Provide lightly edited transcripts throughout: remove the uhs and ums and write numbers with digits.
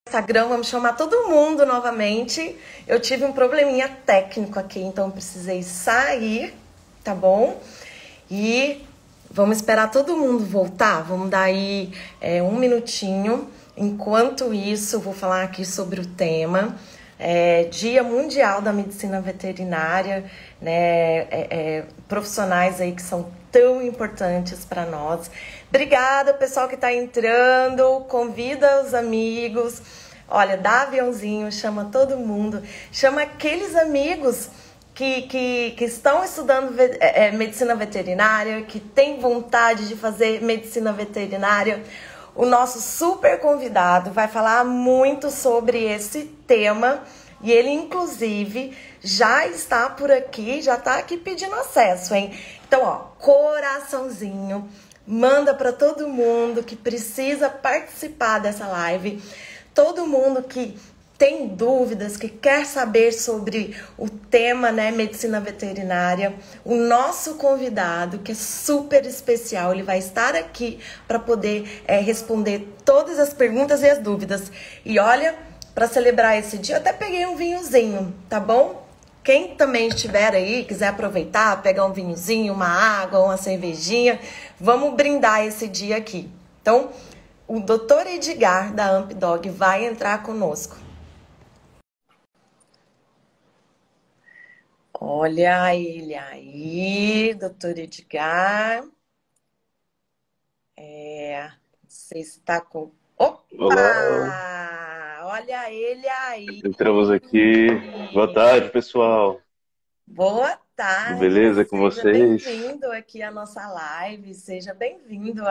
Instagram, vamos chamar todo mundo novamente. Eu tive um probleminha técnico aqui, então precisei sair, tá bom? E vamos esperar todo mundo voltar. Vamos dar aí um minutinho. Enquanto isso, vou falar aqui sobre o tema. Dia Mundial da Medicina Veterinária, né? Profissionais aí que são tão importantes para nós. Obrigada, pessoal que está entrando. Convida os amigos. Olha, dá aviãozinho, chama todo mundo. Chama aqueles amigos que estão estudando medicina veterinária, que têm vontade de fazer medicina veterinária. O nosso super convidado vai falar muito sobre esse tema e ele, inclusive, já está por aqui, já está aqui pedindo acesso, hein? Então, ó, coraçãozinho, manda para todo mundo que precisa participar dessa live, todo mundo que tem dúvidas, que quer saber sobre o tema, né, medicina veterinária. O nosso convidado, que é super especial, ele vai estar aqui para poder responder todas as perguntas e as dúvidas. E olha, para celebrar esse dia, eu até peguei um vinhozinho, tá bom? Quem também estiver aí, quiser aproveitar, pegar um vinhozinho, uma água, uma cervejinha, vamos brindar esse dia aqui. Então, o Dr. Edgar, da AmpDog, vai entrar conosco. Olha ele aí, doutor Edgar. Não sei se está com... Opa! Olá! Olha ele aí. Entramos aqui. Boa tarde, pessoal. Boa Tudo tarde. beleza com Seja vocês? bem-vindo aqui à nossa live. Seja bem-vindo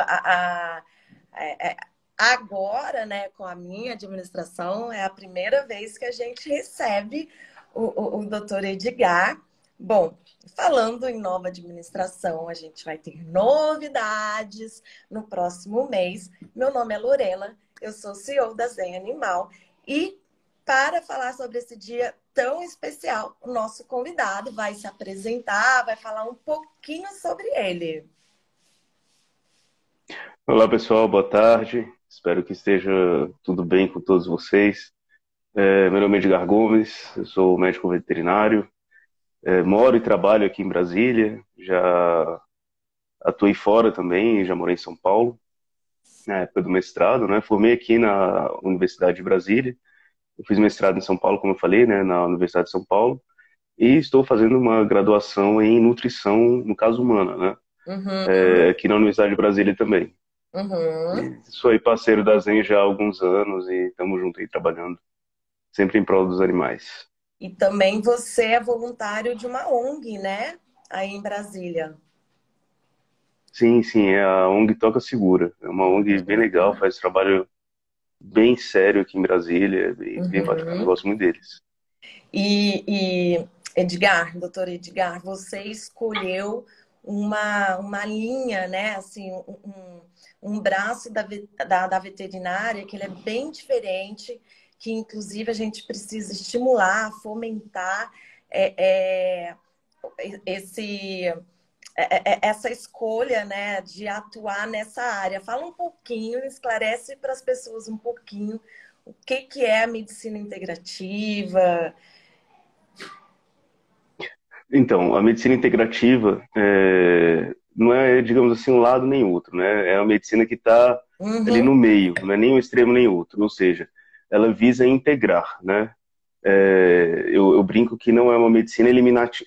agora, né, com a minha administração. É a primeira vez que a gente recebe o doutor Edgar. Bom, falando em nova administração, a gente vai ter novidades no próximo mês. Meu nome é Lorena, eu sou CEO da Zen Animal e para falar sobre esse dia tão especial, o nosso convidado vai se apresentar, vai falar um pouquinho sobre ele. Olá, pessoal. Boa tarde. Espero que esteja tudo bem com todos vocês. Meu nome é Edgar Gomes, eu sou médico veterinário. Moro e trabalho aqui em Brasília. Já atuei fora também, já morei em São Paulo, na época do mestrado, né? Formei aqui na Universidade de Brasília. Eu fiz mestrado em São Paulo, como eu falei, né? Na Universidade de São Paulo. E estou fazendo uma graduação em nutrição, no caso humana, né? Uhum, Aqui na Universidade de Brasília também. uhum. E sou aí parceiro da Zen já há alguns anos e estamos juntos aí trabalhando, sempre em prol dos animais. E também você é voluntário de uma ONG, né? Aí em Brasília. Sim, sim, é a ONG Toca Segura. É uma ONG bem legal, faz trabalho bem sério aqui em Brasília, bem bacana, eu Uhum. gosto muito deles. Edgar, doutor Edgar, você escolheu uma linha, né? Assim, um braço da veterinária que ele é bem diferente, que inclusive a gente precisa estimular, fomentar é, é, esse essa escolha, né, de atuar nessa área. Fala um pouquinho, esclarece para as pessoas um pouquinho o que é a medicina integrativa. Então, a medicina integrativa não é, digamos assim, um lado nem outro, né? É uma medicina que está ali Uhum, no meio, não é nem um extremo nem outro, ou seja, ela visa integrar, né? Eu brinco que não é uma medicina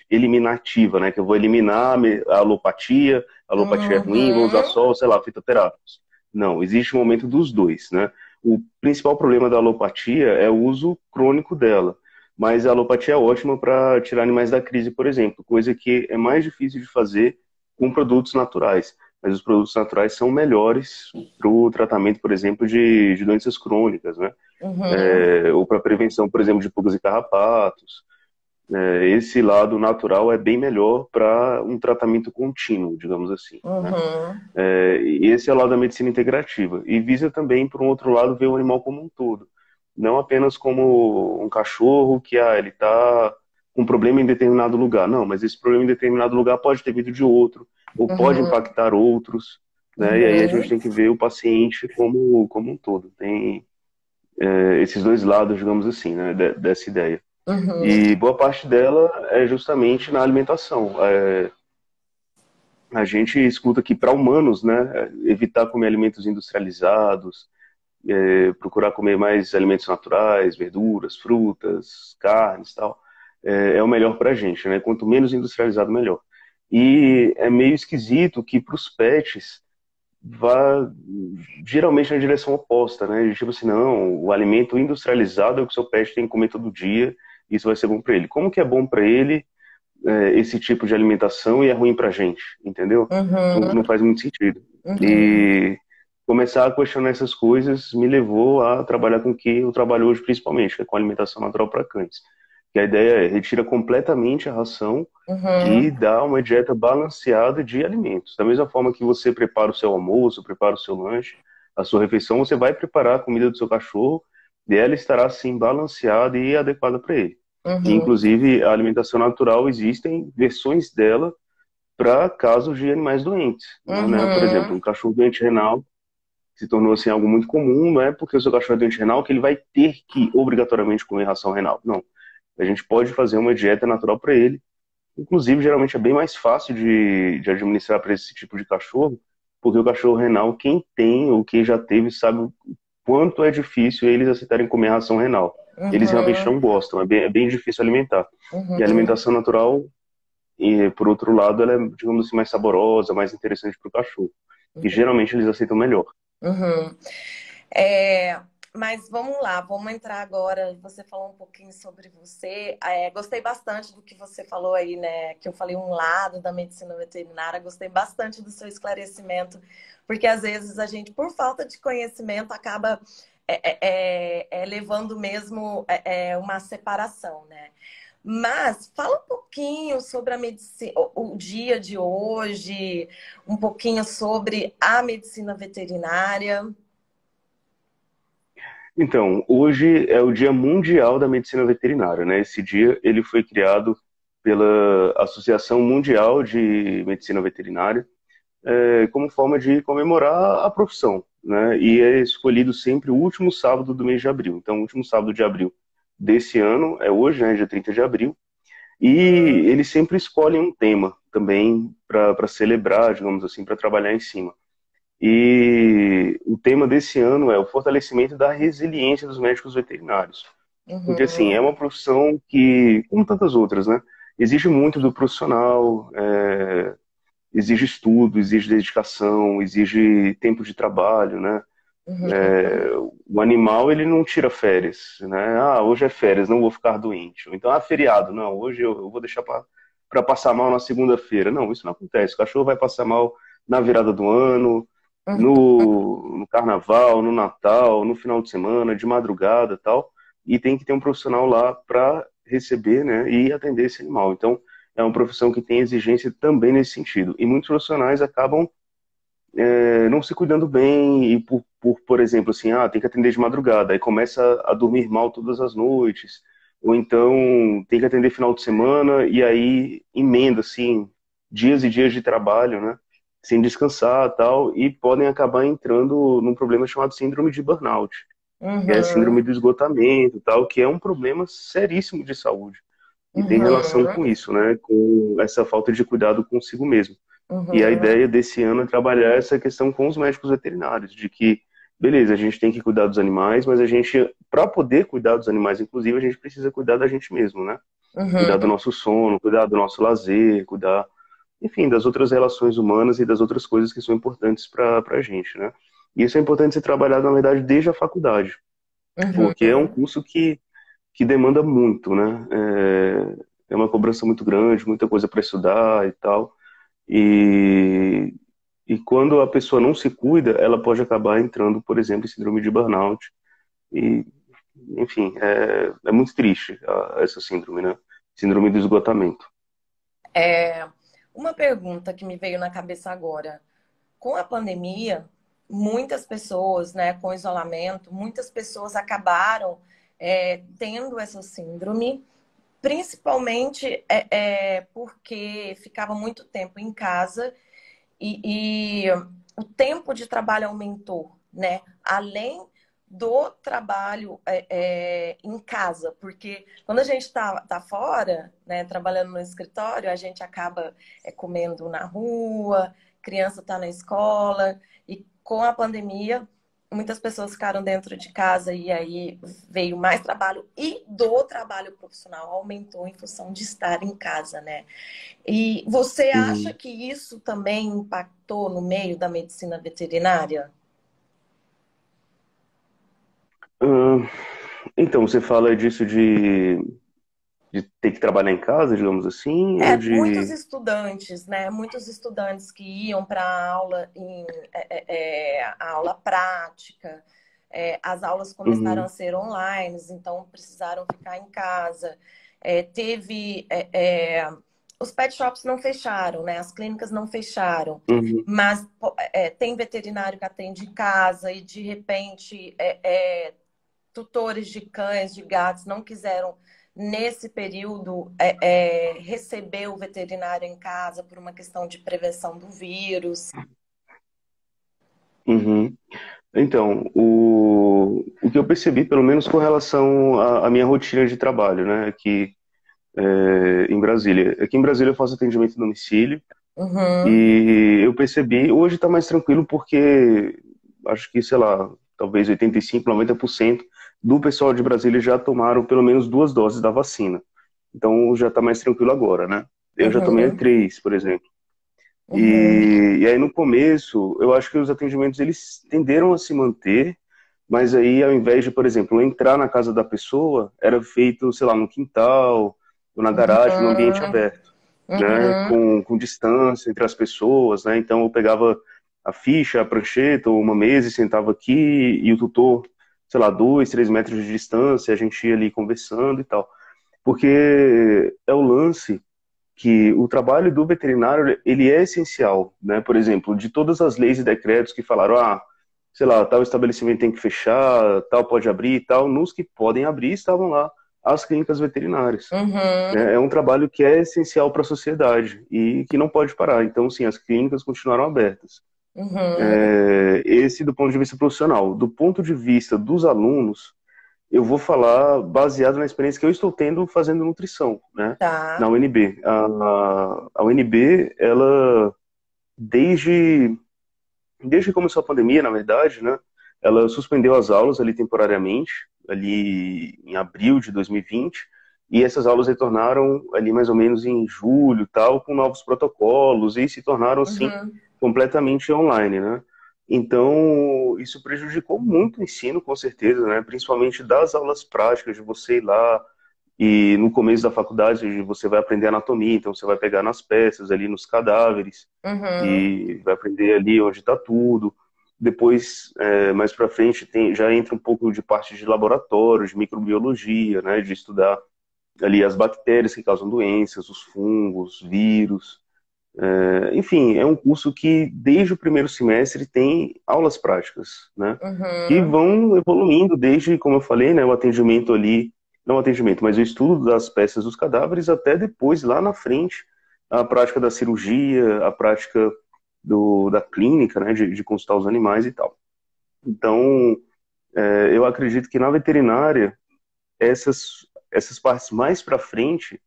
eliminativa, né? Que eu vou eliminar a alopatia é ruim, vou usar uhum, só, sei lá, fitoterápicos. Não, existe um momento dos dois, né? O principal problema da alopatia é o uso crônico dela, mas a alopatia é ótima para tirar animais da crise, por exemplo, coisa que é mais difícil de fazer com produtos naturais. Mas os produtos naturais são melhores para o tratamento, por exemplo, de doenças crônicas, né? uhum, Ou para prevenção, por exemplo, de pulgas e carrapatos. Esse lado natural é bem melhor para um tratamento contínuo, digamos assim, né? uhum, E esse é o lado da medicina integrativa. E visa também, por um outro lado, ver o animal como um todo. Não apenas como um cachorro que ele está com um problema em determinado lugar. Não, mas esse problema em determinado lugar pode ter vindo de outro, ou pode uhum, impactar outros, né? E aí a gente uhum. tem que ver o paciente como um todo. esses dois lados, digamos assim, né, dessa ideia. Uhum. E boa parte dela é justamente na alimentação. A gente escuta que para humanos, né, evitar comer alimentos industrializados, procurar comer mais alimentos naturais, verduras, frutas, carnes, tal, é o melhor para a gente, né? Quanto menos industrializado, melhor. E é meio esquisito que para os pets vá geralmente na direção oposta, né? Tipo assim, não, o alimento industrializado é o que o seu pet tem que comer todo dia, isso vai ser bom para ele. Como que é bom para ele esse tipo de alimentação e é ruim para a gente, entendeu? Não Uhum. faz muito sentido. Uhum. E começar a questionar essas coisas me levou a trabalhar com o que eu trabalho hoje principalmente, que é com alimentação natural para cães. Que a ideia é retira completamente a ração e Uhum. dá uma dieta balanceada de alimentos. Da mesma forma que você prepara o seu almoço, prepara o seu lanche, a sua refeição, você vai preparar a comida do seu cachorro e ela estará assim balanceada e adequada para ele. E, Uhum. inclusive, a alimentação natural existem versões dela para casos de animais doentes, né? Por exemplo, Uhum. um cachorro doente renal se tornou assim algo muito comum, não é porque o seu cachorro é doente renal que ele vai ter que obrigatoriamente comer ração renal. Não. A gente pode fazer uma dieta natural para ele. Inclusive, geralmente é bem mais fácil de administrar para esse tipo de cachorro, porque o cachorro renal, quem tem ou quem já teve, sabe o quanto é difícil eles aceitarem comer ração renal. Eles realmente Uhum. não gostam, é bem difícil alimentar. E a Uhum. alimentação natural, e, por outro lado, ela é, digamos assim, mais saborosa, mais interessante para o cachorro. E geralmente eles aceitam melhor. Uhum. É, mas vamos lá, vamos entrar agora. Você falou um pouquinho sobre você. Gostei bastante do que você falou aí, né? Que eu falei um lado da medicina veterinária. Gostei bastante do seu esclarecimento, porque às vezes a gente, por falta de conhecimento, acaba levando mesmo uma separação, né? Mas fala um pouquinho sobre a medicina, o dia de hoje, um pouquinho sobre a medicina veterinária. Então, hoje é o Dia Mundial da Medicina Veterinária, né? Esse dia ele foi criado pela Associação Mundial de Medicina Veterinária, como forma de comemorar a profissão, né? E é escolhido sempre o último sábado do mês de abril. Então, o último sábado de abril desse ano é hoje, né? Dia 30 de abril. E eles sempre escolhem um tema também para celebrar, digamos assim, para trabalhar em cima. E o tema desse ano é o fortalecimento da resiliência dos médicos veterinários. Porque, assim, é Uhum, uma profissão que, como tantas outras, né, exige muito do profissional, exige estudo, exige dedicação, exige tempo de trabalho, né? uhum, O animal, ele não tira férias, né? Ah, hoje é férias, não vou ficar doente. Ou então, feriado, não, hoje eu vou deixar para passar mal na segunda-feira. Não, isso não acontece. O cachorro vai passar mal na virada do ano, no carnaval, no Natal, no final de semana, de madrugada, tal, e tem que ter um profissional lá para receber, né, e atender esse animal. Então, é uma profissão que tem exigência também nesse sentido. E muitos profissionais acabam não se cuidando bem e por exemplo, assim, tem que atender de madrugada, aí começa a dormir mal todas as noites, ou então tem que atender final de semana e aí emenda, assim, dias e dias de trabalho, né, sem descansar tal, e podem acabar entrando num problema chamado síndrome de burnout, que é a síndrome uhum, do esgotamento tal, que é um problema seríssimo de saúde. E tem relação uhum, com isso, né? Com essa falta de cuidado consigo mesmo. E a uhum, ideia desse ano é trabalhar essa questão com os médicos veterinários, de que, beleza, a gente tem que cuidar dos animais, mas a gente, para poder cuidar dos animais, inclusive, a gente precisa cuidar da gente mesmo, né? Cuidar do uhum, nosso sono, cuidar do nosso lazer, cuidar, enfim, das outras relações humanas e das outras coisas que são importantes para a gente, né? E isso é importante ser trabalhado, na verdade, desde a faculdade, porque é um uhum. curso que demanda muito, né? É uma cobrança muito grande, muita coisa para estudar e tal. E, e quando a pessoa não se cuida, ela pode acabar entrando, por exemplo, em síndrome de burnout. E, enfim, é muito triste essa síndrome, né? Síndrome do esgotamento. É, uma pergunta que me veio na cabeça agora. Com a pandemia, muitas pessoas, né, com o isolamento, muitas pessoas acabaram tendo essa síndrome, principalmente porque ficava muito tempo em casa e o tempo de trabalho aumentou, né? Além do trabalho em casa, porque quando a gente tá fora, né, trabalhando no escritório, a gente acaba comendo na rua, criança está na escola, e com a pandemia, muitas pessoas ficaram dentro de casa e aí veio mais trabalho e do trabalho profissional aumentou em função de estar em casa, né? E você acha Uhum. que isso também impactou no meio da medicina veterinária? Ah, então, você fala disso de ter que trabalhar em casa, digamos assim, ou Muitos de... estudantes, né? Muitos estudantes que iam para a aula a aula prática, as aulas começaram a Uhum, ser online, então precisaram ficar em casa. Teve os pet shops não fecharam, né? As clínicas não fecharam, uhum, mas tem veterinário que atende em casa e de repente tutores de cães, de gatos, não quiseram, nesse período, receber o veterinário em casa por uma questão de prevenção do vírus. uhum. Então, o que eu percebi, pelo menos com relação à minha rotina de trabalho, né, aqui em Brasília. Aqui em Brasília eu faço atendimento em domicílio Uhum, e eu percebi, hoje está mais tranquilo porque acho que, sei lá, talvez 85, 90% do pessoal de Brasília já tomaram pelo menos 2 doses da vacina. Então já está mais tranquilo agora, né? Eu já tomei uhum, 3, por exemplo. uhum, E aí no começo, eu acho que os atendimentos eles tenderam a se manter, mas aí ao invés de, por exemplo, entrar na casa da pessoa, era feito, sei lá, no quintal, ou na garagem, no ambiente uhum, aberto, né, uhum, com distância entre as pessoas, né? Então eu pegava a ficha, a prancheta ou uma mesa e sentava aqui e o tutor, sei lá, 2, 3 metros de distância, a gente ia ali conversando e tal. Porque é o lance que o trabalho do veterinário ele é essencial, né? Por exemplo, de todas as leis e decretos que falaram, sei lá, tal estabelecimento tem que fechar, tal pode abrir, e tal, nos que podem abrir estavam lá as clínicas veterinárias. uhum, É um trabalho que é essencial para a sociedade e que não pode parar. Então, sim, as clínicas continuaram abertas. uhum. Esse do ponto de vista profissional. Do ponto de vista dos alunos, eu vou falar baseado na experiência que eu estou tendo fazendo nutrição, né? Na Tá. UNB. A UNB, ela, desde que começou a pandemia, na verdade, né? Ela suspendeu as aulas ali temporariamente, ali em abril de 2020, e essas aulas retornaram ali mais ou menos em julho, tal, com novos protocolos, e se tornaram, assim, Uhum, completamente online, né? Então, isso prejudicou muito o ensino, com certeza, né? Principalmente das aulas práticas, de você ir lá e no começo da faculdade você vai aprender anatomia, então você vai pegar nas peças ali, nos cadáveres, uhum, e vai aprender ali onde está tudo. Depois, mais para frente, já entra um pouco de parte de laboratório, de microbiologia, né? De estudar ali as bactérias que causam doenças, os fungos, vírus. Enfim, é um curso que desde o primeiro semestre tem aulas práticas, né? Que uhum, vão evoluindo desde, como eu falei, né, o atendimento ali, não o atendimento, mas o estudo das peças dos cadáveres até depois, lá na frente, a prática da cirurgia, a prática da clínica, né, de consultar os animais e tal. Então, eu acredito que na veterinária, essas partes mais para frente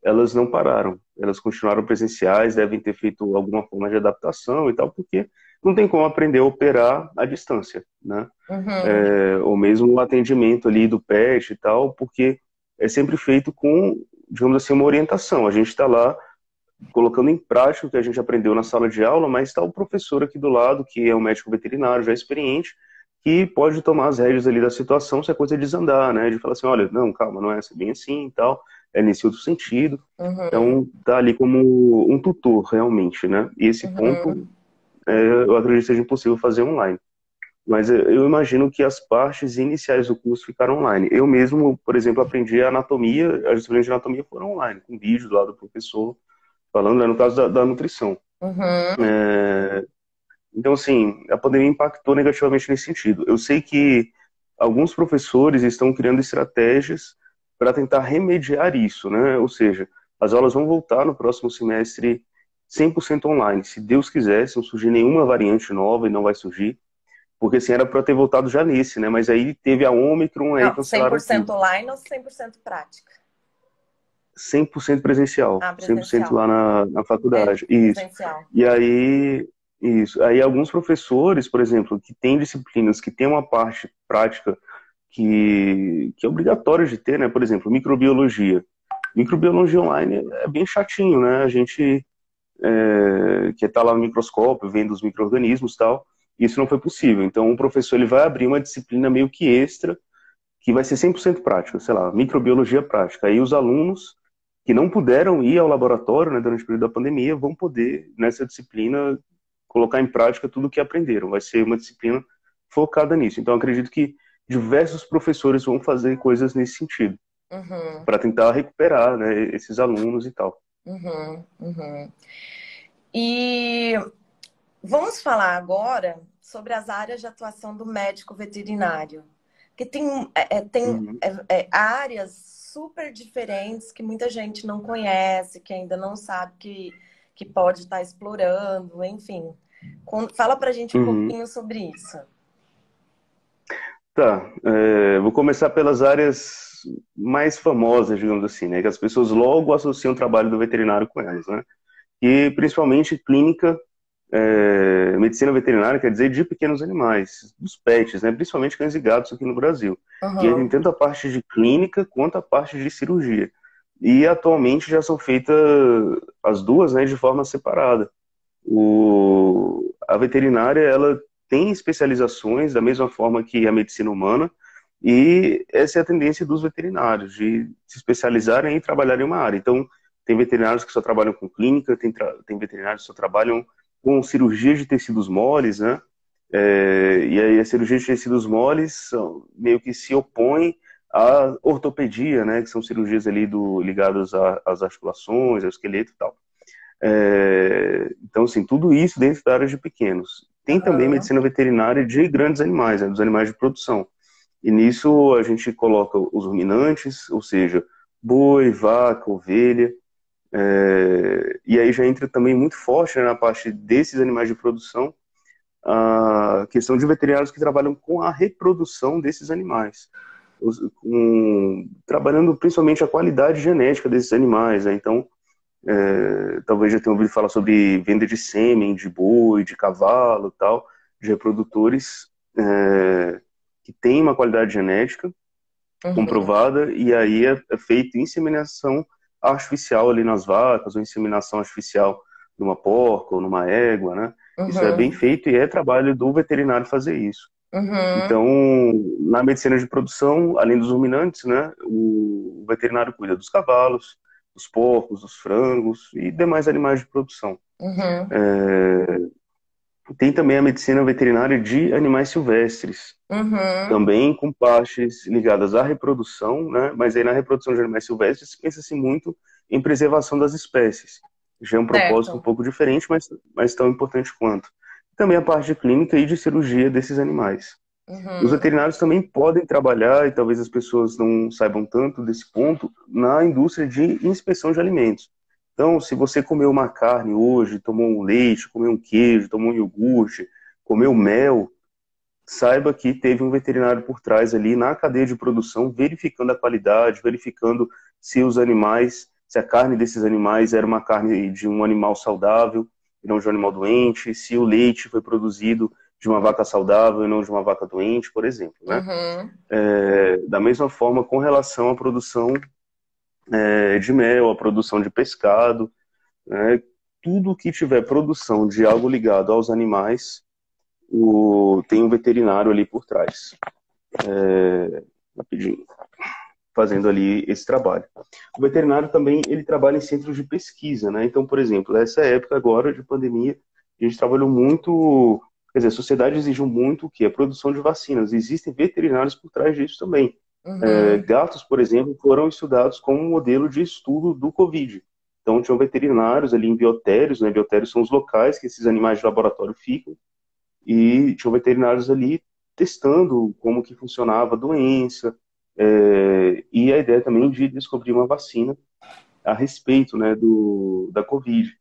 elas não pararam. Elas continuaram presenciais, devem ter feito alguma forma de adaptação e tal, porque não tem como aprender a operar à distância, né? uhum. Ou mesmo o atendimento ali do pet e tal, porque é sempre feito com, digamos assim, uma orientação. A gente está lá colocando em prática o que a gente aprendeu na sala de aula, mas está o professor aqui do lado, que é um médico veterinário já experiente, que pode tomar as rédeas ali da situação se a coisa desandar, né? De falar assim, olha, não, calma, não é bem assim e tal, é nesse outro sentido. Uhum, Então, tá ali como um tutor, realmente, né? E esse ponto, uhum, eu acredito que seja impossível fazer online. Mas eu imagino que as partes iniciais do curso ficaram online. Eu mesmo, por exemplo, aprendi a anatomia, as disciplinas de anatomia foram online, com vídeo do lado do professor, falando, né, no caso da nutrição. uhum, Então, assim, a pandemia impactou negativamente nesse sentido. Eu sei que alguns professores estão criando estratégias para tentar remediar isso, né? Ou seja, as aulas vão voltar no próximo semestre 100% online. Se Deus quiser, se não surgir nenhuma variante nova, e não vai surgir, porque assim era para ter voltado já nesse, né? Mas aí teve a Ômicron, aí Não, cancelaram 100% tudo. online ou 100% prática? 100% presencial, Ah, 100% presencial. lá na É, faculdade, isso. presencial. E aí, isso. Aí alguns professores, por exemplo, que têm disciplinas que têm uma parte prática que é obrigatória de ter, né? Por exemplo, microbiologia. Microbiologia online é bem chatinho, né? A gente que está lá no microscópio, vendo os micro-organismos e tal, isso não foi possível. Então, o professor ele vai abrir uma disciplina meio que extra, que vai ser 100% prática, sei lá, microbiologia prática. Aí os alunos que não puderam ir ao laboratório, né, durante o período da pandemia, vão poder, nessa disciplina, colocar em prática tudo o que aprenderam. Vai ser uma disciplina focada nisso. Então, acredito que diversos professores vão fazer coisas nesse sentido, Uhum, para tentar recuperar, né, esses alunos e tal. uhum, uhum. E vamos falar agora sobre as áreas de atuação do médico veterinário. Que Uhum. áreas super diferentes que muita gente não conhece, que ainda não sabe que pode estar explorando, enfim. Fala pra gente um Uhum. pouquinho sobre isso. Tá, vou começar pelas áreas mais famosas, digamos assim, né? Que as pessoas logo associam o trabalho do veterinário com elas, né? E principalmente clínica, medicina veterinária, quer dizer, de pequenos animais, dos pets, né? Principalmente cães e gatos aqui no Brasil. E aí tem Uhum. tanto a parte de clínica quanto a parte de cirurgia. E atualmente já são feitas as duas, né, de forma separada. A veterinária, ela tem especializações da mesma forma que a medicina humana, e essa é a tendência dos veterinários, de se especializarem e trabalharem em uma área. Então, tem veterinários que só trabalham com clínica, tem veterinários que só trabalham com cirurgia de tecidos moles, né? E aí a cirurgia de tecidos moles meio que se opõe à ortopedia, né? Que são cirurgias ali ligadas às articulações, ao esqueleto e tal. Então, assim, tudo isso dentro da área de pequenos. Tem também Uhum. medicina veterinária de grandes animais, né, dos animais de produção. E nisso a gente coloca os ruminantes, ou seja, boi, vaca, ovelha. E aí já entra também muito forte, né, na parte desses animais de produção a questão de veterinários que trabalham com a reprodução desses animais. Trabalhando principalmente a qualidade genética desses animais. Né? Então, talvez já tenha ouvido falar sobre venda de sêmen, de boi, de cavalo, tal, de reprodutores que têm uma qualidade genética Uhum. comprovada, e aí é feita inseminação artificial ali nas vacas, ou inseminação artificial numa porca ou numa égua, né? Isso é bem Uhum. feito e é trabalho do veterinário fazer isso. Uhum. Então, na medicina de produção, além dos ruminantes, né, o veterinário cuida dos cavalos, dos porcos, dos frangos e demais animais de produção. Uhum. Tem também a medicina veterinária de animais silvestres, Uhum. também com partes ligadas à reprodução, né, mas aí na reprodução de animais silvestres pensa-se muito em preservação das espécies. Já é um propósito um Certo. pouco diferente, mas tão importante quanto. Também a parte de clínica e de cirurgia desses animais. Os Uhum. veterinários também podem trabalhar, e talvez as pessoas não saibam tanto desse ponto, na indústria de inspeção de alimentos. Então, se você comeu uma carne hoje, tomou um leite, comeu um queijo, tomou um iogurte, comeu mel, saiba que teve um veterinário por trás ali na cadeia de produção, verificando a qualidade, verificando se os animais, se a carne desses animais era uma carne de um animal saudável e não de um animal doente, se o leite foi produzido de uma vaca saudável e não de uma vaca doente, por exemplo, né? Uhum. Da mesma forma, com relação à produção de mel, à produção de pescado, né? Tudo que tiver produção de algo ligado aos animais, tem um veterinário ali por trás, rapidinho, fazendo ali esse trabalho. O veterinário também, ele trabalha em centros de pesquisa, né? Então, por exemplo, nessa época agora de pandemia, a gente trabalhou muito, quer dizer, a sociedade exigiu muito o quê? A produção de vacinas. Existem veterinários por trás disso também. Uhum. Gatos, por exemplo, foram estudados como modelo de estudo do Covid. Então, tinham veterinários ali em biotérios, né? Biotérios são os locais que esses animais de laboratório ficam, e tinham veterinários ali testando como que funcionava a doença, e a ideia também de descobrir uma vacina a respeito, né, da Covid.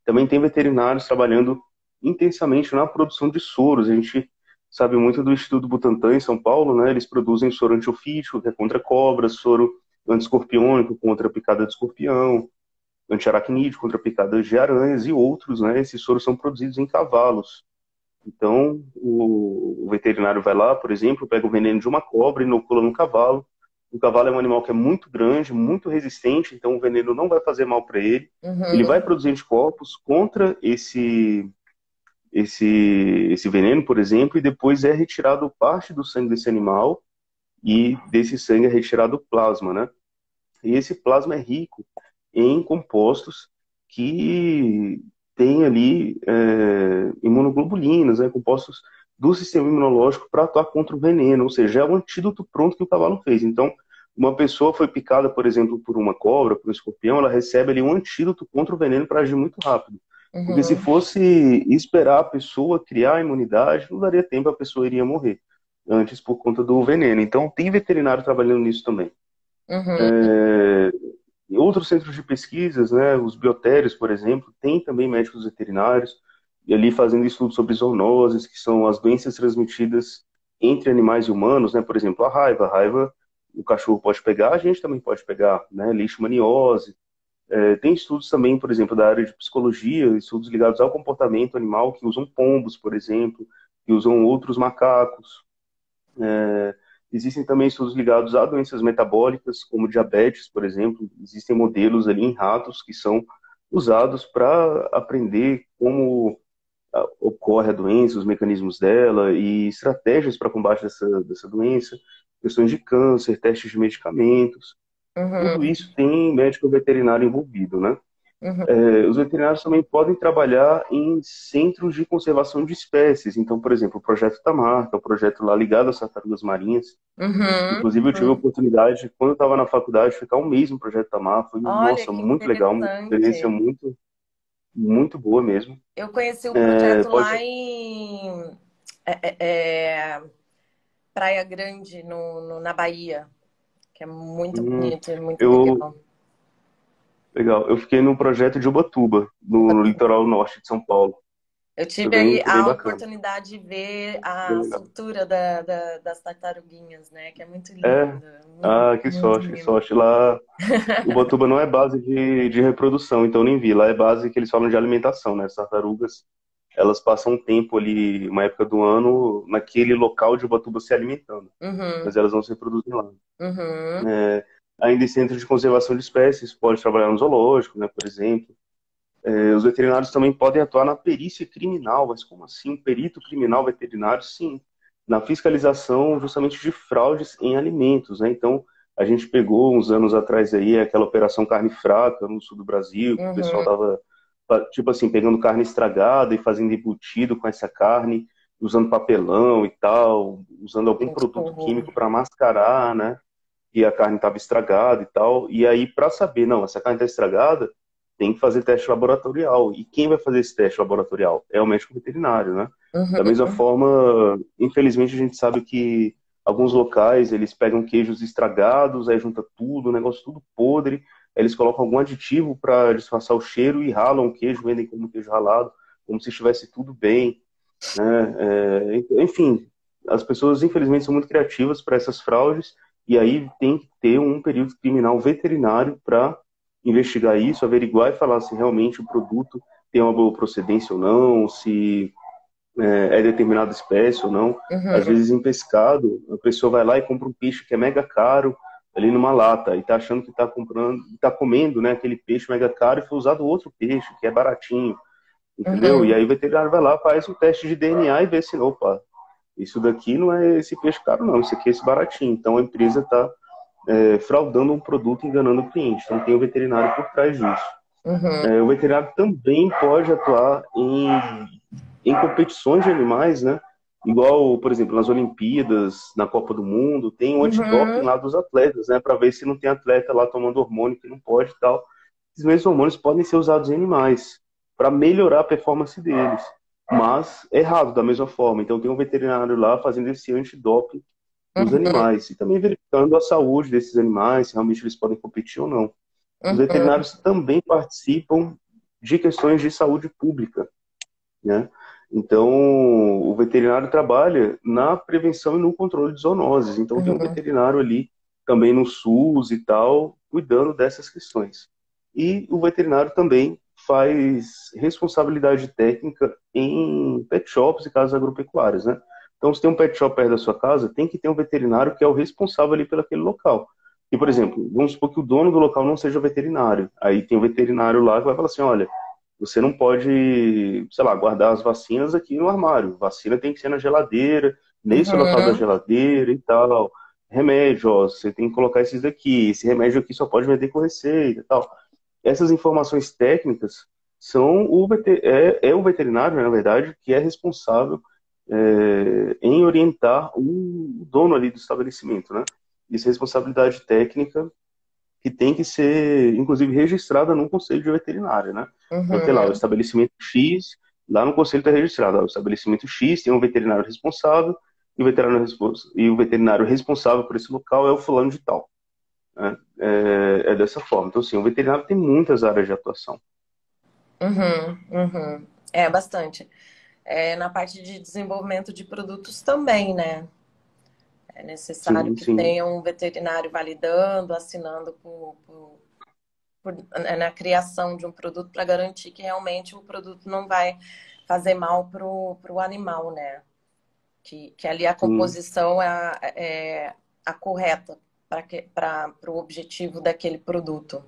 Também tem veterinários trabalhando intensamente na produção de soros. A gente sabe muito do Instituto Butantan em São Paulo, né? Eles produzem soro antiofídico, que é contra cobras, soro antiescorpiônico contra a picada de escorpião, antiaracnídeo contra picadas de aranhas e outros, né? Esses soros são produzidos em cavalos. Então, o veterinário vai lá, por exemplo, pega o veneno de uma cobra e inocula no cavalo. O cavalo é um animal que é muito grande, muito resistente, então o veneno não vai fazer mal para ele. Ele vai Uhum. produzir anticorpos contra esse veneno, por exemplo, e depois é retirado parte do sangue desse animal e desse sangue é retirado o plasma, né? E esse plasma é rico em compostos que têm ali imunoglobulinas, né, compostos do sistema imunológico para atuar contra o veneno, ou seja, é o antídoto pronto que o cavalo fez. Então, uma pessoa foi picada, por exemplo, por uma cobra, por um escorpião, ela recebe ali um antídoto contra o veneno para agir muito rápido. Porque se Uhum. fosse esperar a pessoa criar a imunidade, não daria tempo, a pessoa iria morrer antes por conta do veneno. Então, tem veterinário trabalhando nisso também. Uhum. Em outros centros de pesquisas, né, os biotérios, por exemplo, tem também médicos veterinários e ali fazendo estudos sobre zoonoses, que são as doenças transmitidas entre animais e humanos, né, por exemplo, a raiva o cachorro pode pegar, a gente também pode pegar, né, leishmaniose. Tem estudos também, por exemplo, da área de psicologia, estudos ligados ao comportamento animal, que usam pombos, por exemplo, que usam outros macacos. Existem também estudos ligados a doenças metabólicas, como diabetes, por exemplo. Existem modelos ali em ratos que são usados para aprender como ocorre a doença, os mecanismos dela e estratégias para combate dessa doença, questões de câncer, testes de medicamentos. Tudo Uhum. isso tem médico veterinário envolvido, né? Uhum. Os veterinários também podem trabalhar em centros de conservação de espécies. Então, por exemplo, o Projeto Tamar, que é um projeto lá ligado às tartarugas marinhas. Uhum. Inclusive, eu tive a Uhum. oportunidade, quando eu estava na faculdade, de ficar um mês no Projeto Tamar. Foi, Olha nossa, que muito legal, uma experiência interessante. muito, muito boa mesmo. Eu conheci o projeto Pode... lá em é, é, Praia Grande, na Bahia, que é muito Hum, bonito e muito eu, legal. legal. Eu fiquei no projeto de Ubatuba, no litoral norte de São Paulo. Eu tive aí Foi bem a bacana, oportunidade de ver bem a legal. soltura das tartaruguinhas, né? Que é muito É, linda, ah, que muito sorte, que linda. sorte. Lá, Ubatuba não é base de reprodução, então nem vi. Lá é base que eles falam de alimentação, né? As tartarugas, elas passam um tempo ali, uma época do ano, naquele local de Ubatuba se alimentando, Uhum, mas elas não se reproduzem lá. uhum, Ainda em centros de conservação de espécies, pode trabalhar no zoológico, né, por exemplo. Os veterinários também podem atuar na perícia criminal, mas como assim? Um perito criminal veterinário? Sim, na fiscalização justamente de fraudes em alimentos, né? Então, a gente pegou uns anos atrás aí aquela operação carne fraca no sul do Brasil, que o pessoal uhum. tava, tipo assim, pegando carne estragada e fazendo embutido com essa carne, usando papelão e tal, usando algum Gente, que produto horror. químico para mascarar, né? Que a carne estava estragada e tal. E aí, para saber, não, essa carne está estragada, tem que fazer teste laboratorial. E quem vai fazer esse teste laboratorial? É o médico veterinário, né? Da mesma Uhum, forma, infelizmente, a gente sabe que alguns locais, eles pegam queijos estragados, aí junta tudo, o negócio tudo podre, aí eles colocam algum aditivo para disfarçar o cheiro e ralam o queijo, vendem como queijo ralado, como se estivesse tudo bem, né? Enfim, as pessoas, infelizmente, são muito criativas para essas fraudes, e aí tem que ter um período criminal veterinário para investigar isso, averiguar e falar se realmente o produto tem uma boa procedência ou não, se é determinada espécie ou não. Às uhum, vezes, em pescado, a pessoa vai lá e compra um peixe que é mega caro ali numa lata e tá achando que tá comprando, tá comendo, né, aquele peixe mega caro e foi usado outro peixe que é baratinho, entendeu? E uhum, aí o veterinário vai lá, faz um teste de DNA e vê se, opa, isso daqui não é esse peixe caro, não, isso aqui é esse baratinho. Então a empresa está fraudando um produto, enganando o cliente. Então tem o veterinário por trás disso. uhum, O veterinário também pode atuar em competições de animais, né? Igual, por exemplo, nas Olimpíadas, na Copa do Mundo, tem o antidoping uhum, lá dos atletas, né? Para ver se não tem atleta lá tomando hormônio que não pode e tal. Esses mesmos hormônios podem ser usados em animais para melhorar a performance deles, mas é errado da mesma forma. Então tem um veterinário lá fazendo esse antidoping nos uhum, animais e também verificando a saúde desses animais, se realmente eles podem competir ou não. Os uhum, veterinários também participam de questões de saúde pública, né? Então, o veterinário trabalha na prevenção e no controle de zoonoses. Então, tem um Uhum. veterinário ali também no SUS e tal, cuidando dessas questões. E o veterinário também faz responsabilidade técnica em pet shops e casas agropecuárias, né? Então, se tem um pet shop perto da sua casa, tem que ter um veterinário que é o responsável ali pelo aquele local. E, por exemplo, vamos supor que o dono do local não seja veterinário. Aí tem um veterinário lá que vai falar assim, olha, você não pode, sei lá, guardar as vacinas aqui no armário. Vacina tem que ser na geladeira, nesse local da Uhum. geladeira e tal. Remédio, ó, você tem que colocar esses daqui. Esse remédio aqui só pode vender com receita e tal. Essas informações técnicas são é o veterinário, né, na verdade, que é responsável em orientar o dono ali do estabelecimento, né? Isso é responsabilidade técnica que tem que ser, inclusive, registrada no conselho de veterinária, né? Então, tem lá o Uhum. estabelecimento X, lá no conselho está registrado, ó, o estabelecimento X tem um veterinário responsável e o veterinário responsável por esse local é o fulano de tal, né? É dessa forma. Então, assim, o veterinário tem muitas áreas de atuação. Uhum. Uhum. É, bastante. Na parte de desenvolvimento de produtos também, né? É necessário Sim, que sim. tenha um veterinário validando, assinando na criação de um produto para garantir que realmente o produto não vai fazer mal pro animal, né? Que ali a Sim. composição é a correta para o objetivo daquele produto.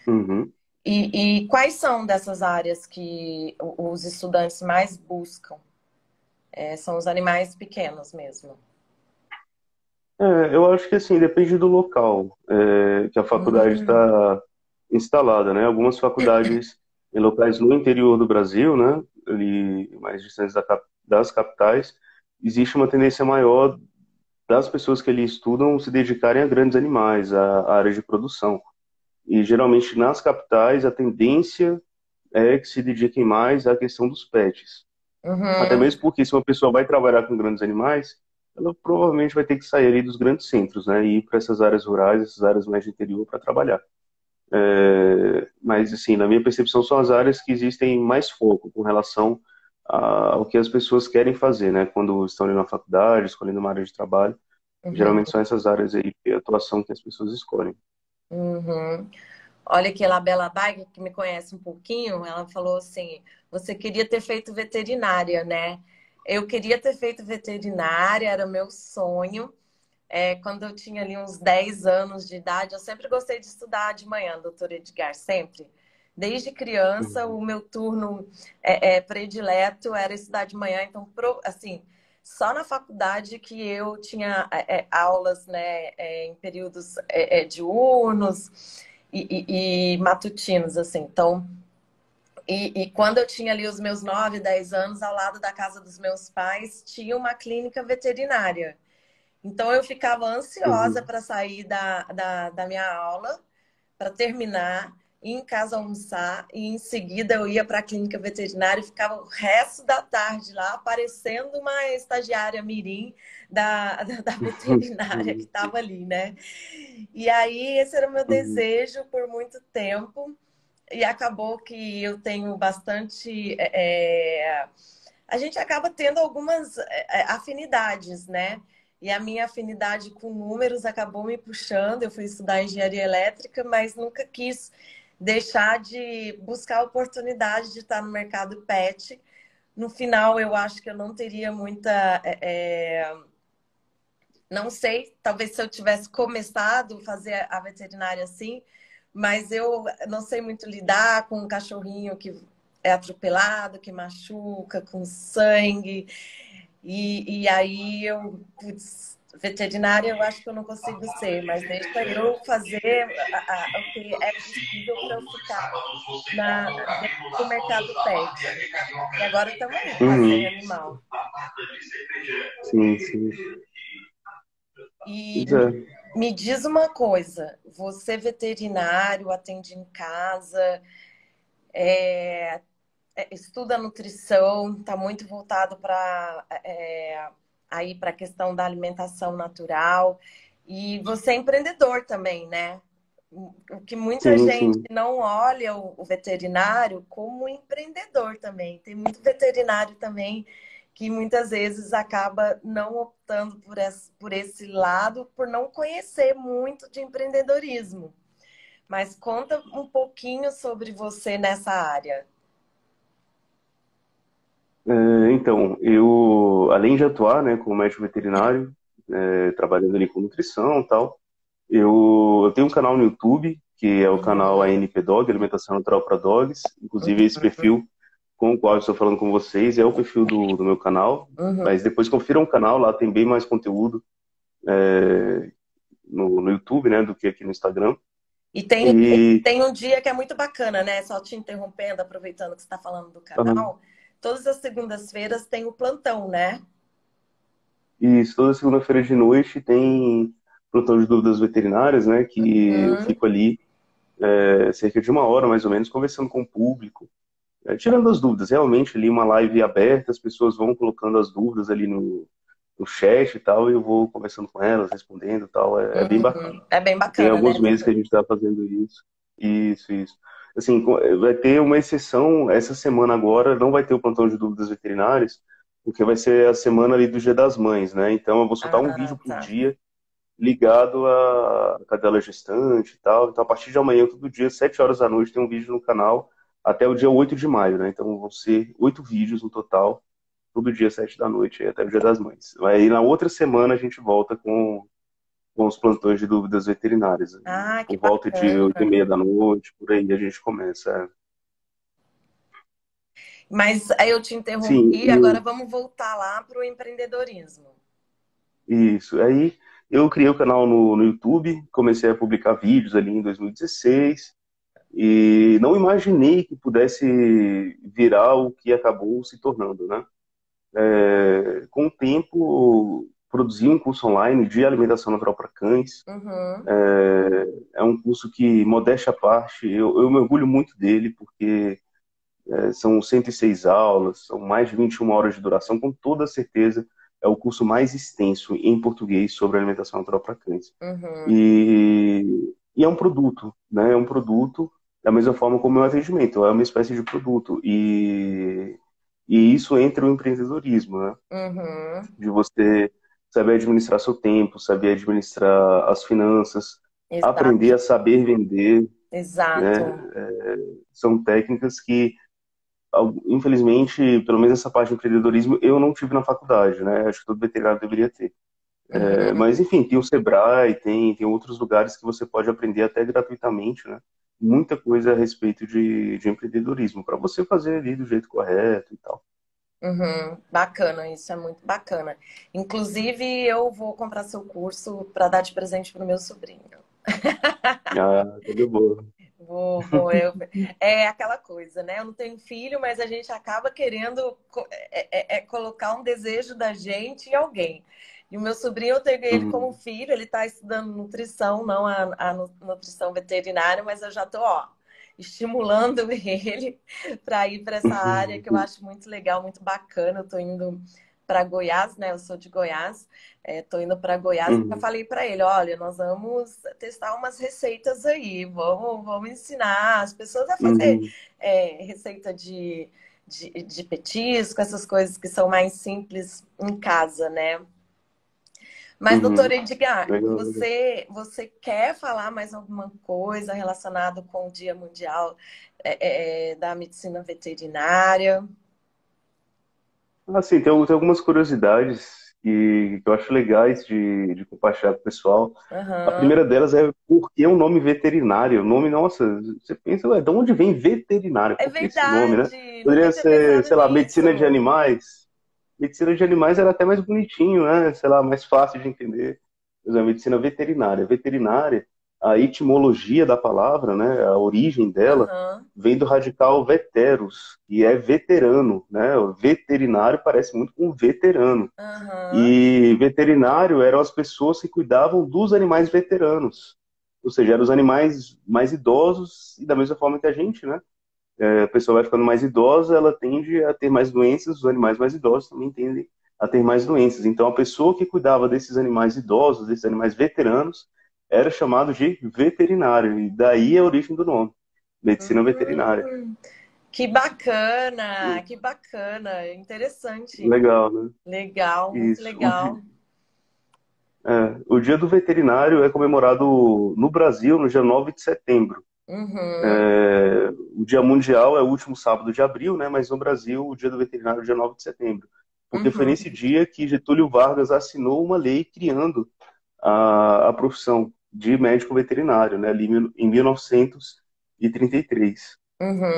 Uhum. E quais são dessas áreas que os estudantes mais buscam? São os animais pequenos mesmo. Eu acho que assim, depende do local que a faculdade Hum, está instalada, né? Algumas faculdades em locais no interior do Brasil, né? Ali mais distantes das capitais, existe uma tendência maior das pessoas que ali estudam se dedicarem a grandes animais, a áreas de produção. E geralmente nas capitais a tendência é que se dediquem mais à questão dos pets. Até uhum, mesmo porque se uma pessoa vai trabalhar com grandes animais, ela provavelmente vai ter que sair ali dos grandes centros, né? E ir para essas áreas rurais, essas áreas mais de interior para trabalhar. Mas, assim, na minha percepção, são as áreas que existem mais foco com relação ao que as pessoas querem fazer, né? Quando estão ali na faculdade, escolhendo uma área de trabalho. uhum, Geralmente são essas áreas aí de atuação que as pessoas escolhem. uhum. Olha que a Bela Bag, que me conhece um pouquinho, ela falou assim: você queria ter feito veterinária, né? Eu queria ter feito veterinária, era meu sonho. Quando eu tinha ali uns 10 anos de idade, eu sempre gostei de estudar de manhã, doutor Edgar, sempre. Desde criança, Uhum. o meu turno predileto era estudar de manhã, então, assim, só na faculdade que eu tinha aulas, né, em períodos diurnos e matutinos, assim. Então, e quando eu tinha ali os meus 9, 10 anos, ao lado da casa dos meus pais, tinha uma clínica veterinária. Então eu ficava ansiosa Uhum. para sair da minha aula, para terminar, ir em casa almoçar e em seguida eu ia para a clínica veterinária e ficava o resto da tarde lá, parecendo uma estagiária mirim da veterinária que Uhum. estava ali, né? E aí esse era o meu Uhum. desejo por muito tempo e acabou que eu tenho bastante. A gente acaba tendo algumas afinidades, né? E a minha afinidade com números acabou me puxando. Eu fui estudar engenharia elétrica, mas nunca quis deixar de buscar a oportunidade de estar no mercado pet. No final, eu acho que eu não teria muita. Não sei, talvez se eu tivesse começado a fazer a veterinária assim, mas eu não sei muito lidar com um cachorrinho que é atropelado, que machuca, com sangue. E aí eu, putz, veterinária eu acho que eu não consigo ser, mas deixa eu fazer o que é possível para eu ficar dentro do mercado pet. E agora estamos aí, Uhum. passeio animal. Sim, sim. E Pois é. me diz uma coisa, você veterinário, atende em casa, é, estuda nutrição, está muito voltado para aí para a questão da alimentação natural. E você é empreendedor também, né? O que muita Sim, gente sim. não olha o veterinário como empreendedor também. Tem muito veterinário também que muitas vezes acaba não optando por esse lado, por não conhecer muito de empreendedorismo. Mas conta um pouquinho sobre você nessa área. Então, eu, além de atuar, né, como médico veterinário, trabalhando ali com nutrição e tal, eu tenho um canal no YouTube, que é o canal Uhum, ANP Dog, Alimentação Natural para Dogs. Inclusive, esse perfil com o qual eu estou falando com vocês é o perfil do meu canal. uhum. Mas depois confiram o canal, lá tem bem mais conteúdo no YouTube, né, do que aqui no Instagram. E tem, E tem um dia que é muito bacana, né? Só te interrompendo, aproveitando que você está falando do aham, canal. Todas as segundas-feiras tem o plantão, né? isso, toda segunda-feira de noite tem plantão de dúvidas veterinárias, né, que eu Hum, fico ali cerca de uma hora, mais ou menos, conversando com o público, tirando as dúvidas. Realmente, ali uma live aberta, as pessoas vão colocando as dúvidas ali no chat e tal, e eu vou conversando com elas, respondendo e tal. É bem bacana. É bem Tem bacana, né? alguns meses que a gente está fazendo isso. Isso, isso. Assim, vai ter uma exceção, essa semana agora não vai ter o plantão de dúvidas veterinárias, porque vai ser a semana ali do Dia das Mães, né? Então eu vou soltar um Ah, vídeo por tá. dia ligado à cadela gestante e tal. Então, a partir de amanhã, todo dia, 7 horas da noite, tem um vídeo no canal até o dia 8 de maio, né? Então, vão ser 8 vídeos no total, todo dia, 7 da noite, até o Dia das Mães. Aí, na outra semana, a gente volta com os plantões de dúvidas veterinárias. Ah, que Por volta de 8h30 bacana. da noite, por aí, a gente começa. Mas aí eu te Sim, interrompi, agora vamos voltar lá para o empreendedorismo. isso. Aí, eu criei o canal no YouTube, comecei a publicar vídeos ali em 2016. E não imaginei que pudesse virar o que acabou se tornando, né? Com o tempo, produzi um curso online de alimentação natural para cães. Uhum, É um curso que, modéstia à parte, eu me orgulho muito dele, porque são 106 aulas, são mais de 21 horas de duração, com toda certeza é o curso mais extenso em português sobre alimentação natural para cães. uhum, E é um produto, né? É um produto da mesma forma como é o atendimento, é uma espécie de produto. E isso entra o empreendedorismo, né? uhum. De você saber administrar seu tempo, saber administrar as finanças, aprender Exato, a saber vender, né? exato. São técnicas que, infelizmente, pelo menos essa parte de empreendedorismo, eu não tive na faculdade, né? Acho que todo veterinário deveria ter. Uhum, Mas, enfim, tem o Sebrae, tem outros lugares que você pode aprender até gratuitamente, né? Muita coisa a respeito de empreendedorismo, para você fazer ali do jeito correto e tal. uhum. Bacana, isso é muito bacana. Inclusive, eu vou comprar seu curso para dar de presente para o meu sobrinho. Ah, coisa boa. É aquela coisa, né? Eu não tenho filho, mas a gente acaba querendo colocar um desejo da gente em alguém. E o meu sobrinho, eu tenho ele como Uhum. filho, ele está estudando nutrição, não a nutrição veterinária, mas eu já estou, ó, estimulando ele para ir para essa área que eu acho muito legal, muito bacana. Eu estou indo para Goiás, né? Eu sou de Goiás. Tô indo para Goiás e já Uhum. falei para ele, olha, nós vamos testar umas receitas aí, vamos ensinar as pessoas a fazer Uhum. receita de petisco, essas coisas que são mais simples em casa, né? Mas, doutora Uhum. Edgar, Legal, legal. você quer falar mais alguma coisa relacionada com o Dia Mundial da Medicina Veterinária? Assim, tem algumas curiosidades que eu acho legais de compartilhar com o pessoal. A Aham. primeira delas é por que o nome veterinário? O nome, nossa, você pensa, ué, de onde vem veterinário? É Por que esse nome, né? verdade, nunca Poderia tinha ser, pensado sei lá, medicina de nisso. animais. Medicina de animais era até mais bonitinho, né? Sei lá, mais fácil de entender. Mas a medicina veterinária. Veterinária, a etimologia da palavra, né? A origem dela Aham, vem do radical veterus, que é veterano, né? O veterinário parece muito com veterano. aham, E veterinário eram as pessoas que cuidavam dos animais veteranos. Ou seja, eram os animais mais idosos e da mesma forma que a gente, né? A pessoa vai ficando mais idosa, ela tende a ter mais doenças, os animais mais idosos também tendem a ter mais doenças. Então, a pessoa que cuidava desses animais idosos, desses animais veteranos, era chamado de veterinário, e daí é a origem do nome, medicina veterinária. Hum, que bacana, interessante. Legal, né? Legal, muito Isso. legal. O Dia do Veterinário é comemorado no Brasil no dia 9 de setembro. Uhum, O Dia Mundial é o último sábado de abril, né? Mas no Brasil o Dia do Veterinário é dia 9 de setembro. Porque foi nesse uhum, dia que Getúlio Vargas assinou uma lei criando a profissão de médico veterinário, né? Ali em 1933.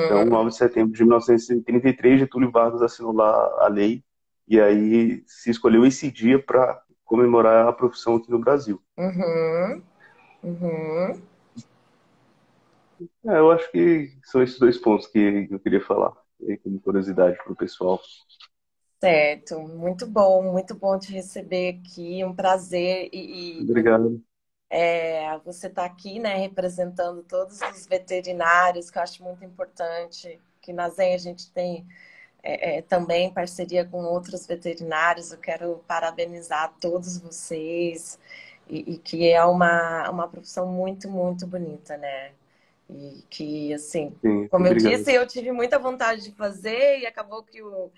Então, uhum, 9 de setembro de 1933, Getúlio Vargas assinou lá a lei e aí se escolheu esse dia para comemorar a profissão aqui no Brasil. uhum, uhum. Eu acho que são esses dois pontos que eu queria falar, aí, como curiosidade para o pessoal. Certo, muito bom te receber aqui, um prazer Obrigado. você está aqui, né, representando todos os veterinários, que eu acho muito importante, que na Zen a gente tem também parceria com outros veterinários. Eu quero parabenizar todos vocês e que é uma profissão muito, muito bonita, né? E que, assim, Sim, como eu obrigado. disse, eu tive muita vontade de fazer e acabou que o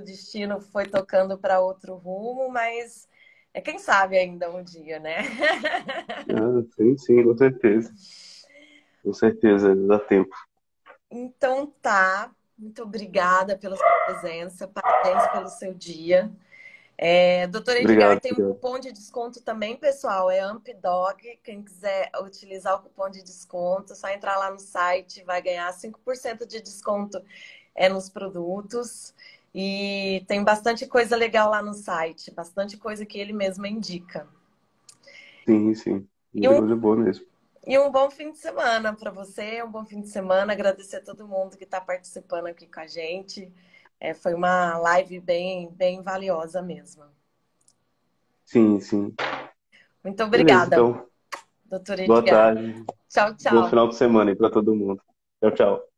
destino foi tocando para outro rumo, mas quem sabe ainda um dia, né? Sim, sim, com certeza. Com certeza, dá tempo. Então tá, muito obrigada pela sua presença, parabéns pelo seu dia. Doutor Edgar Obrigado, tem um obrigado. cupom de desconto também, pessoal. É AmpDog. Quem quiser utilizar o cupom de desconto, é só entrar lá no site, vai ganhar 5% de desconto nos produtos. E tem bastante coisa legal lá no site, bastante coisa que ele mesmo indica. Sim, sim. E um, Coisa boa mesmo. e um bom fim de semana para você, um bom fim de semana. Agradecer a todo mundo que está participando aqui com a gente. Foi uma live bem, bem valiosa mesmo. Sim, sim. Muito Beleza, obrigada, então. doutor Boa Edgar. tarde. Tchau, Bom tchau. final de semana aí para todo mundo. Tchau, tchau.